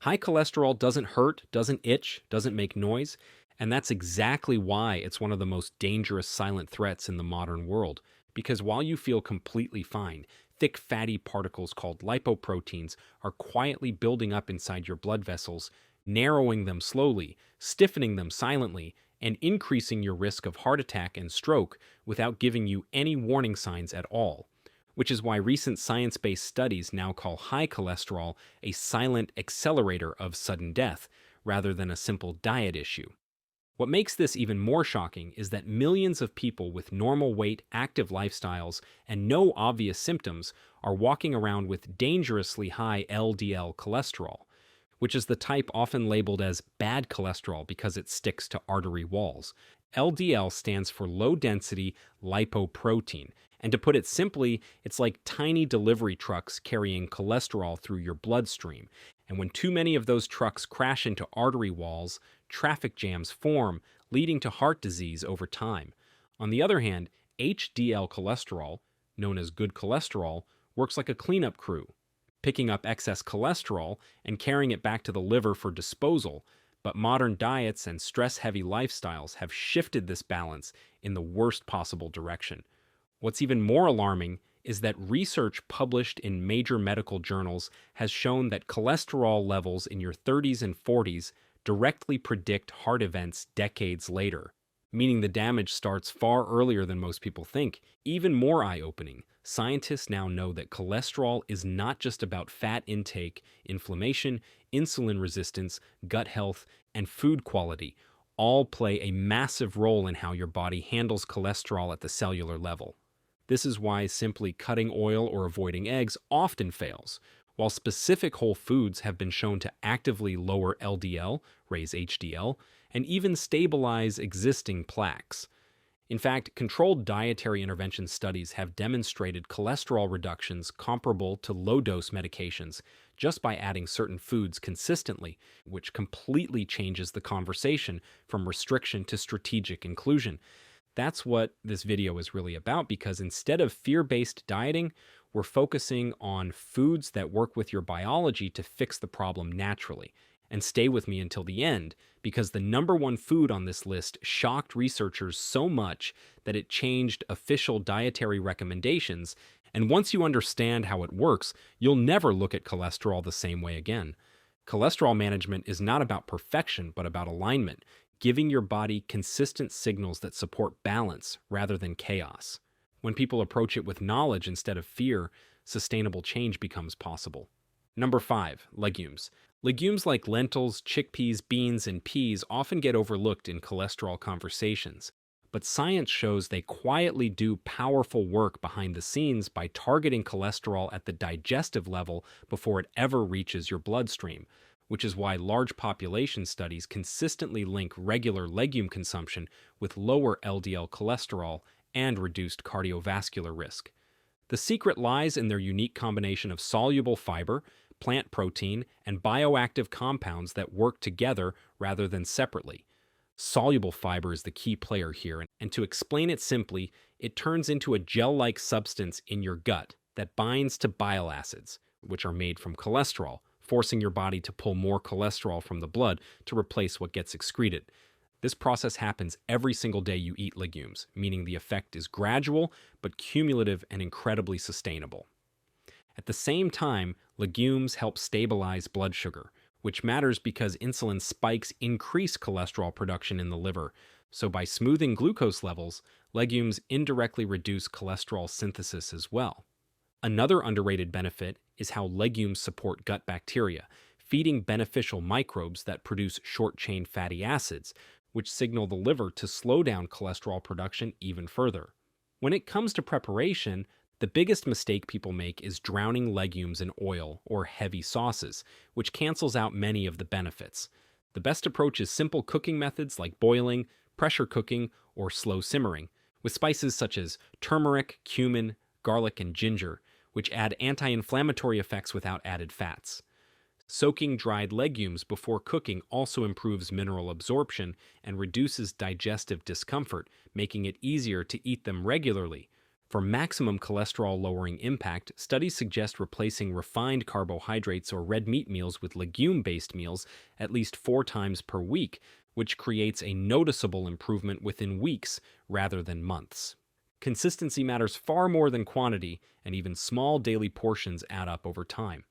High cholesterol doesn't hurt, doesn't itch, doesn't make noise, and that's exactly why it's one of the most dangerous silent threats in the modern world. Because while you feel completely fine, thick fatty particles called lipoproteins are quietly building up inside your blood vessels, narrowing them slowly, stiffening them silently, and increasing your risk of heart attack and stroke without giving you any warning signs at all. Which is why recent science based studies now call high cholesterol a silent accelerator of sudden death rather than a simple diet issue. What makes this even more shocking is that millions of people with normal weight, active lifestyles, and no obvious symptoms are walking around with dangerously high LDL cholesterol, which is the type often labeled as bad cholesterol because it sticks to artery walls. LDL stands for low density lipoprotein. And to put it simply, it's like tiny delivery trucks carrying cholesterol through your bloodstream. And when too many of those trucks crash into artery walls, traffic jams form, leading to heart disease over time. On the other hand, HDL cholesterol, known as good cholesterol, works like a cleanup crew, picking up excess cholesterol and carrying it back to the liver for disposal. But modern diets and stress-heavy lifestyles have shifted this balance in the worst possible direction. What's even more alarming is that research published in major medical journals has shown that cholesterol levels in your 30s and 40s directly predict heart events decades later, meaning the damage starts far earlier than most people think. Even more eye-opening, scientists now know that cholesterol is not just about fat intake, inflammation, insulin resistance, gut health, and food quality. All play a massive role in how your body handles cholesterol at the cellular level. This is why simply cutting oil or avoiding eggs often fails, while specific whole foods have been shown to actively lower LDL, raise HDL, and even stabilize existing plaques. In fact, controlled dietary intervention studies have demonstrated cholesterol reductions comparable to low-dose medications just by adding certain foods consistently, which completely changes the conversation from restriction to strategic inclusion. That's what this video is really about, because instead of fear-based dieting, we're focusing on foods that work with your biology to fix the problem naturally. And stay with me until the end, because the number one food on this list shocked researchers so much that it changed official dietary recommendations. And once you understand how it works, you'll never look at cholesterol the same way again. Cholesterol management is not about perfection, but about alignment, giving your body consistent signals that support balance rather than chaos. When people approach it with knowledge instead of fear, sustainable change becomes possible. Number 5, legumes. Legumes like lentils, chickpeas, beans, and peas often get overlooked in cholesterol conversations, but science shows they quietly do powerful work behind the scenes by targeting cholesterol at the digestive level before it ever reaches your bloodstream, which is why large population studies consistently link regular legume consumption with lower LDL cholesterol and reduced cardiovascular risk. The secret lies in their unique combination of soluble fiber, plant protein, and bioactive compounds that work together rather than separately. Soluble fiber is the key player here, and to explain it simply, it turns into a gel-like substance in your gut that binds to bile acids, which are made from cholesterol, forcing your body to pull more cholesterol from the blood to replace what gets excreted. This process happens every single day you eat legumes, meaning the effect is gradual but cumulative and incredibly sustainable. At the same time, legumes help stabilize blood sugar, which matters because insulin spikes increase cholesterol production in the liver. So by smoothing glucose levels, legumes indirectly reduce cholesterol synthesis as well. Another underrated benefit is how legumes support gut bacteria, feeding beneficial microbes that produce short-chain fatty acids, which signal the liver to slow down cholesterol production even further. When it comes to preparation, the biggest mistake people make is drowning legumes in oil or heavy sauces, which cancels out many of the benefits. The best approach is simple cooking methods like boiling, pressure cooking, or slow simmering, with spices such as turmeric, cumin, garlic, and ginger, which add anti-inflammatory effects without added fats. Soaking dried legumes before cooking also improves mineral absorption and reduces digestive discomfort, making it easier to eat them regularly. For maximum cholesterol lowering impact, studies suggest replacing refined carbohydrates or red meat meals with legume based meals at least 4 times per week, which creates a noticeable improvement within weeks rather than months. Consistency matters far more than quantity, and even small daily portions add up over time.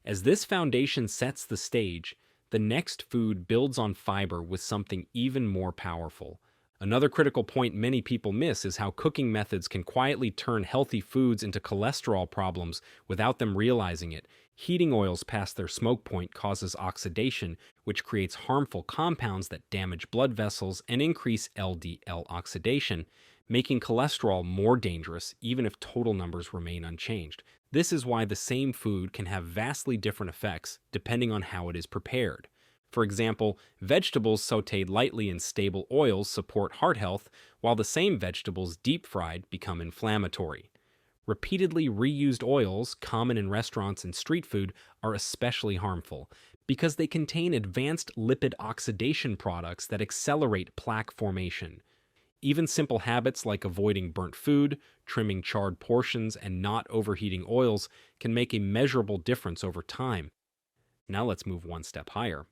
As this foundation sets the stage, the next food builds on fiber with something even more powerful. Another critical point many people miss is how cooking methods can quietly turn healthy foods into cholesterol problems without them realizing it. Heating oils past their smoke point causes oxidation, which creates harmful compounds that damage blood vessels and increase LDL oxidation, making cholesterol more dangerous even if total numbers remain unchanged. This is why the same food can have vastly different effects depending on how it is prepared. For example, vegetables sautéed lightly in stable oils support heart health, while the same vegetables deep fried become inflammatory. Repeatedly reused oils, common in restaurants and street food, are especially harmful because they contain advanced lipid oxidation products that accelerate plaque formation. Even simple habits like avoiding burnt food, trimming charred portions, and not overheating oils can make a measurable difference over time. Now let's move one step higher.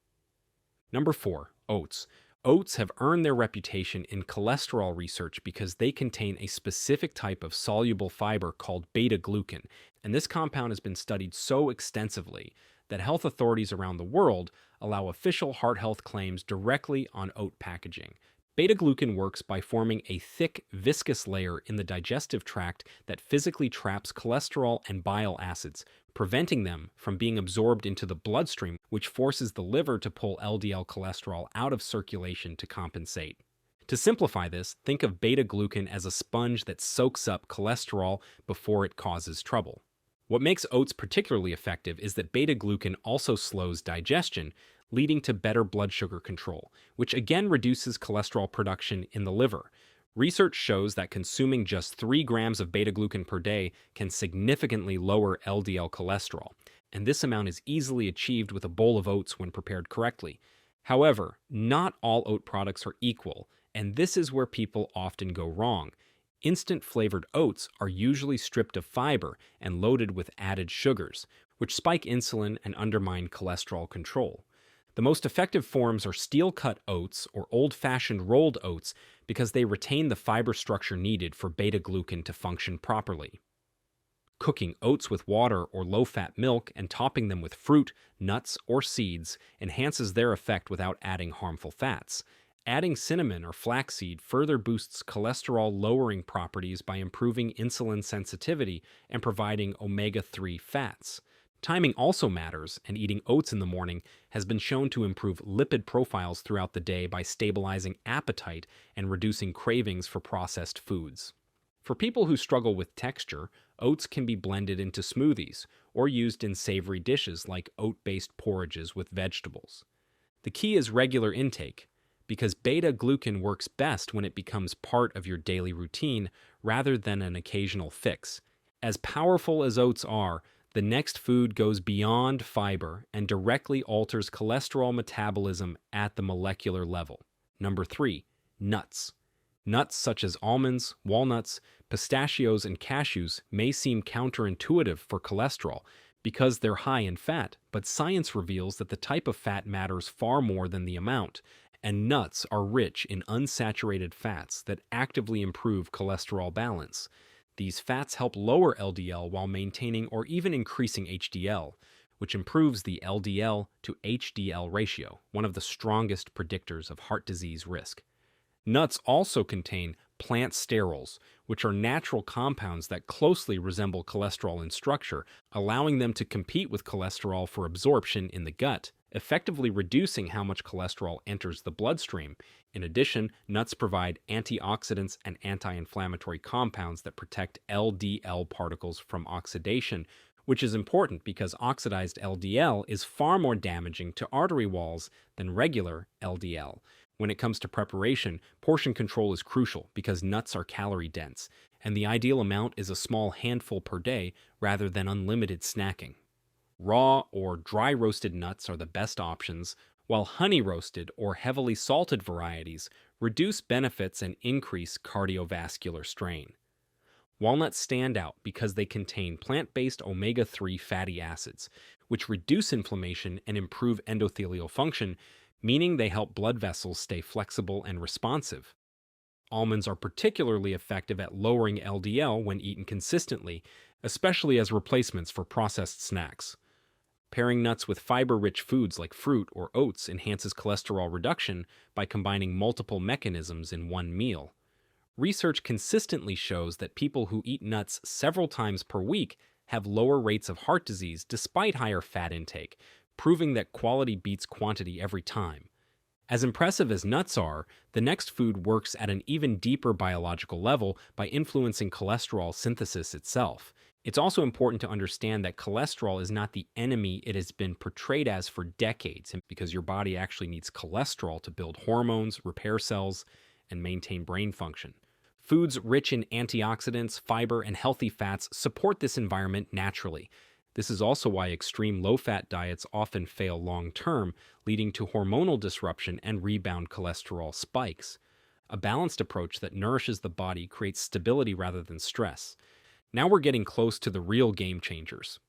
Number 4, oats. Oats have earned their reputation in cholesterol research because they contain a specific type of soluble fiber called beta-glucan, and this compound has been studied so extensively that health authorities around the world allow official heart health claims directly on oat packaging. Beta-glucan works by forming a thick, viscous layer in the digestive tract that physically traps cholesterol and bile acids, preventing them from being absorbed into the bloodstream, which forces the liver to pull LDL cholesterol out of circulation to compensate. To simplify this, think of beta-glucan as a sponge that soaks up cholesterol before it causes trouble. What makes oats particularly effective is that beta-glucan also slows digestion, leading to better blood sugar control, which again reduces cholesterol production in the liver. Research shows that consuming just 3 grams of beta-glucan per day can significantly lower LDL cholesterol, and this amount is easily achieved with a bowl of oats when prepared correctly. However, not all oat products are equal, and this is where people often go wrong. Instant flavored oats are usually stripped of fiber and loaded with added sugars, which spike insulin and undermine cholesterol control. The most effective forms are steel-cut oats or old-fashioned rolled oats because they retain the fiber structure needed for beta-glucan to function properly. Cooking oats with water or low-fat milk and topping them with fruit, nuts, or seeds enhances their effect without adding harmful fats. Adding cinnamon or flaxseed further boosts cholesterol-lowering properties by improving insulin sensitivity and providing omega-3 fats. Timing also matters, and eating oats in the morning has been shown to improve lipid profiles throughout the day by stabilizing appetite and reducing cravings for processed foods. For people who struggle with texture, oats can be blended into smoothies or used in savory dishes like oat-based porridges with vegetables. The key is regular intake, because beta-glucan works best when it becomes part of your daily routine rather than an occasional fix. As powerful as oats are, the next food goes beyond fiber and directly alters cholesterol metabolism at the molecular level. Number 3, nuts. Nuts such as almonds, walnuts, pistachios, and cashews may seem counterintuitive for cholesterol because they're high in fat, but science reveals that the type of fat matters far more than the amount, and nuts are rich in unsaturated fats that actively improve cholesterol balance. These fats help lower LDL while maintaining or even increasing HDL, which improves the LDL to HDL ratio, one of the strongest predictors of heart disease risk. Nuts also contain plant sterols, which are natural compounds that closely resemble cholesterol in structure, allowing them to compete with cholesterol for absorption in the gut, effectively reducing how much cholesterol enters the bloodstream. In addition, nuts provide antioxidants and anti-inflammatory compounds that protect LDL particles from oxidation, which is important because oxidized LDL is far more damaging to artery walls than regular LDL. When it comes to preparation, portion control is crucial because nuts are calorie dense, and the ideal amount is a small handful per day rather than unlimited snacking. Raw or dry roasted nuts are the best options, while honey roasted or heavily salted varieties reduce benefits and increase cardiovascular strain. Walnuts stand out because they contain plant-based omega-3 fatty acids, which reduce inflammation and improve endothelial function, meaning they help blood vessels stay flexible and responsive. Almonds are particularly effective at lowering LDL when eaten consistently, especially as replacements for processed snacks. Pairing nuts with fiber-rich foods like fruit or oats enhances cholesterol reduction by combining multiple mechanisms in one meal. Research consistently shows that people who eat nuts several times per week have lower rates of heart disease despite higher fat intake, proving that quality beats quantity every time. As impressive as nuts are, the next food works at an even deeper biological level by influencing cholesterol synthesis itself. It's also important to understand that cholesterol is not the enemy it has been portrayed as for decades, because your body actually needs cholesterol to build hormones, repair cells, and maintain brain function. Foods rich in antioxidants, fiber, and healthy fats support this environment naturally. This is also why extreme low-fat diets often fail long-term, leading to hormonal disruption and rebound cholesterol spikes. A balanced approach that nourishes the body creates stability rather than stress. Now we're getting close to the real game changers.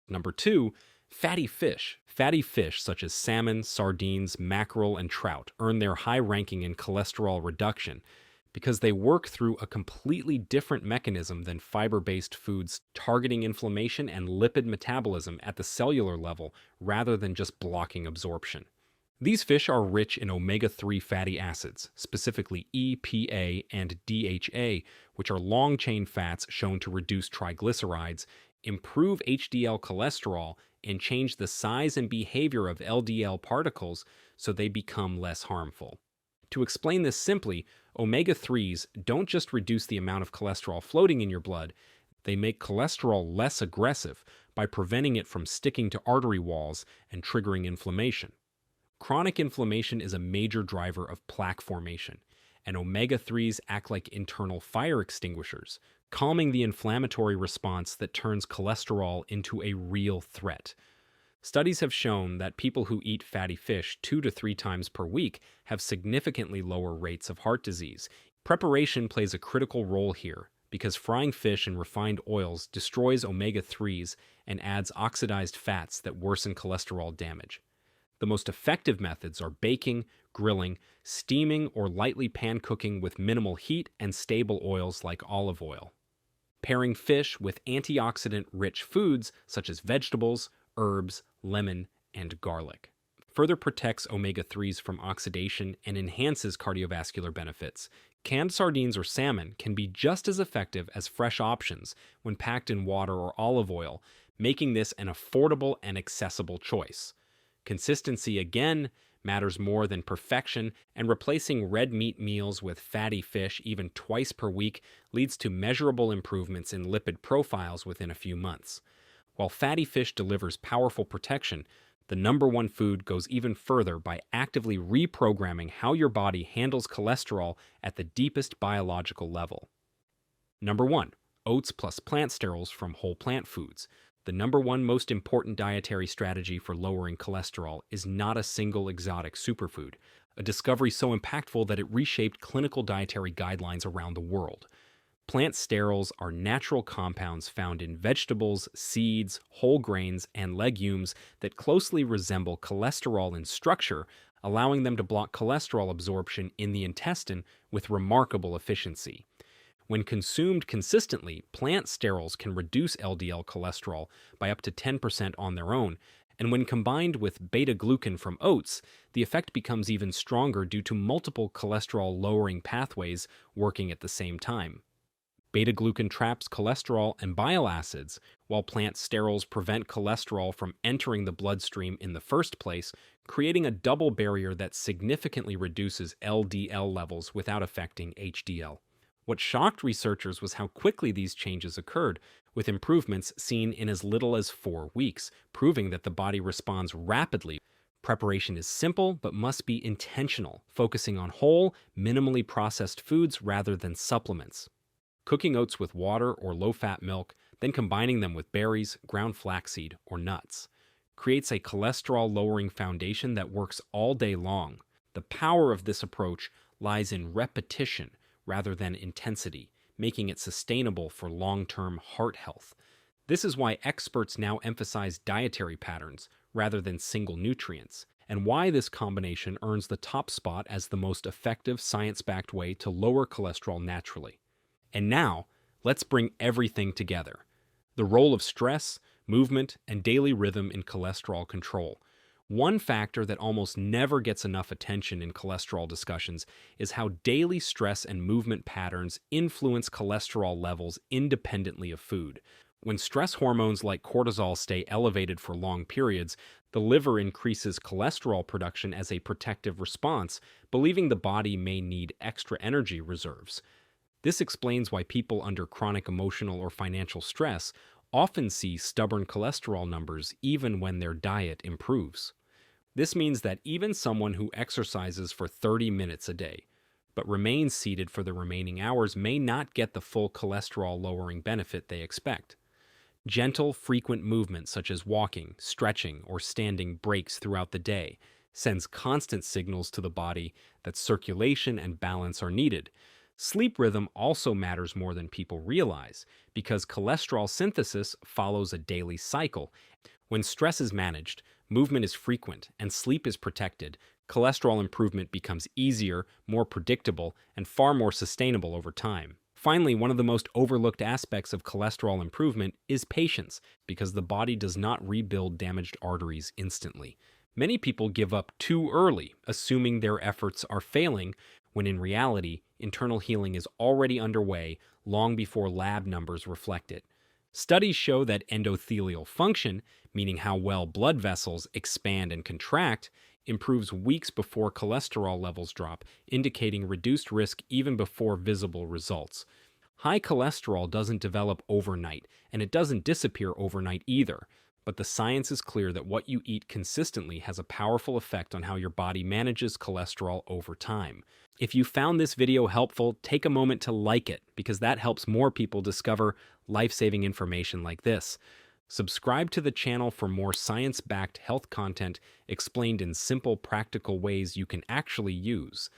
Number 2, fatty fish. Fatty fish such as salmon, sardines, mackerel, and trout earn their high ranking in cholesterol reduction because they work through a completely different mechanism than fiber-based foods, targeting inflammation and lipid metabolism at the cellular level rather than just blocking absorption. These fish are rich in omega-3 fatty acids, specifically EPA and DHA, which are long-chain fats shown to reduce triglycerides, improve HDL cholesterol, and change the size and behavior of LDL particles so they become less harmful. To explain this simply, omega-3s don't just reduce the amount of cholesterol floating in your blood, they make cholesterol less aggressive by preventing it from sticking to artery walls and triggering inflammation. Chronic inflammation is a major driver of plaque formation, and omega-3s act like internal fire extinguishers, calming the inflammatory response that turns cholesterol into a real threat. Studies have shown that people who eat fatty fish 2 to 3 times per week have significantly lower rates of heart disease. Preparation plays a critical role here because frying fish in refined oils destroys omega-3s and adds oxidized fats that worsen cholesterol damage. The most effective methods are baking, grilling, steaming, or lightly pan cooking with minimal heat and stable oils like olive oil. Pairing fish with antioxidant-rich foods such as vegetables, herbs, lemon, and garlic further protects omega-3s from oxidation and enhances cardiovascular benefits. Canned sardines or salmon can be just as effective as fresh options when packed in water or olive oil, making this an affordable and accessible choice. Consistency, again, matters more than perfection, and replacing red meat meals with fatty fish even twice per week leads to measurable improvements in lipid profiles within a few months. While fatty fish delivers powerful protection, the number one food goes even further by actively reprogramming how your body handles cholesterol at the deepest biological level. Number 1. Oats plus plant sterols from whole plant foods. The number one most important dietary strategy for lowering cholesterol is not a single exotic superfood, a discovery so impactful that it reshaped clinical dietary guidelines around the world. Plant sterols are natural compounds found in vegetables, seeds, whole grains, and legumes that closely resemble cholesterol in structure, allowing them to block cholesterol absorption in the intestine with remarkable efficiency. When consumed consistently, plant sterols can reduce LDL cholesterol by up to 10% on their own, and when combined with beta-glucan from oats, the effect becomes even stronger due to multiple cholesterol-lowering pathways working at the same time. Beta-glucan traps cholesterol and bile acids, while plant sterols prevent cholesterol from entering the bloodstream in the first place, creating a double barrier that significantly reduces LDL levels without affecting HDL. What shocked researchers was how quickly these changes occurred, with improvements seen in as little as 4 weeks, proving that the body responds rapidly. Preparation is simple but must be intentional, focusing on whole, minimally processed foods rather than supplements. Cooking oats with water or low-fat milk, then combining them with berries, ground flaxseed, or nuts, creates a cholesterol-lowering foundation that works all day long. The power of this approach lies in repetition rather than intensity, making it sustainable for long-term heart health. This is why experts now emphasize dietary patterns rather than single nutrients, and why this combination earns the top spot as the most effective science-backed way to lower cholesterol naturally. And now, let's bring everything together. The role of stress, movement, and daily rhythm in cholesterol control. One factor that almost never gets enough attention in cholesterol discussions is how daily stress and movement patterns influence cholesterol levels independently of food. When stress hormones like cortisol stay elevated for long periods, the liver increases cholesterol production as a protective response, believing the body may need extra energy reserves. This explains why people under chronic emotional or financial stress often see stubborn cholesterol numbers even when their diet improves. This means that even someone who exercises for 30 minutes a day, but remains seated for the remaining hours, may not get the full cholesterol-lowering benefit they expect. Gentle, frequent movement such as walking, stretching, or standing breaks throughout the day sends constant signals to the body that circulation and balance are needed. Sleep rhythm also matters more than people realize because cholesterol synthesis follows a daily cycle. When stress is managed, movement is frequent, and sleep is protected, cholesterol improvement becomes easier, more predictable, and far more sustainable over time. Finally, one of the most overlooked aspects of cholesterol improvement is patience, because the body does not rebuild damaged arteries instantly. Many people give up too early, assuming their efforts are failing, when in reality, internal healing is already underway long before lab numbers reflect it. Studies show that endothelial function, meaning how well blood vessels expand and contract, improves weeks before cholesterol levels drop, indicating reduced risk even before visible results. High cholesterol doesn't develop overnight, and it doesn't disappear overnight either. But the science is clear that what you eat consistently has a powerful effect on how your body manages cholesterol over time. If you found this video helpful, take a moment to like it, because that helps more people discover life-saving information like this. Subscribe to the channel for more science-backed health content explained in simple, practical ways you can actually use.